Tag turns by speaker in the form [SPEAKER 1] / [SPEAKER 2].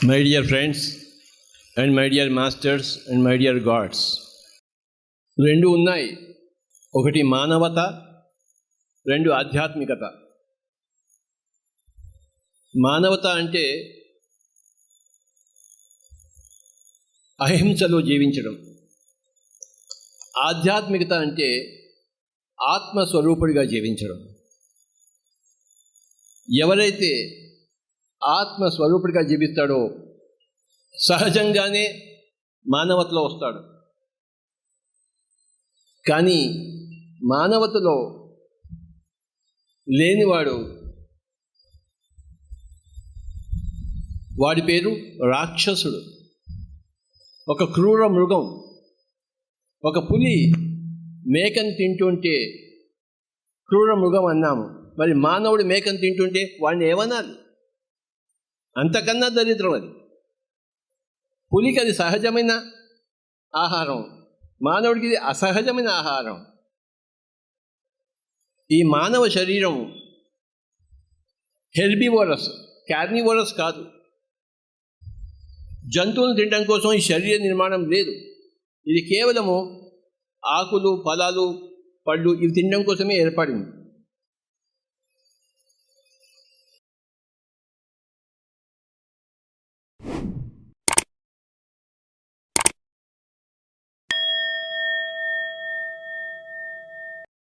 [SPEAKER 1] My dear friends and my dear masters and my dear gods, రెండు ఉన్నాయి. ఒకటి మానవత, రెండు ఆధ్యాత్మికత. మానవత అంటే అహింసలో జీవించడం. ఆధ్యాత్మికత అంటే ఆత్మస్వరూపుడిగా జీవించడం. ఎవరైతే ఆత్మస్వరూపుడిగా జీవిస్తాడో సహజంగానే మానవతలో వస్తాడు. కానీ మానవతలో లేనివాడు, వాడి పేరు రాక్షసుడు, ఒక క్రూర మృగం. ఒక పులి మేకను తింటుంటే క్రూర మృగం అన్నాము, మరి మానవుడు మేకను తింటుంటే వాడిని ఏమనాలి? అంతకన్నా దరిద్రం అది. పులికి అది సహజమైన ఆహారం, మానవుడికి ఇది అసహజమైన ఆహారం. ఈ మానవ శరీరం హెర్బివోరస్, కార్నివోరస్ కాదు. జంతువులను తినడం కోసం ఈ శరీర నిర్మాణం లేదు. ఇది కేవలము ఆకులు, ఫలాలు, పళ్ళు ఇవి తినడం కోసమే ఏర్పడింది.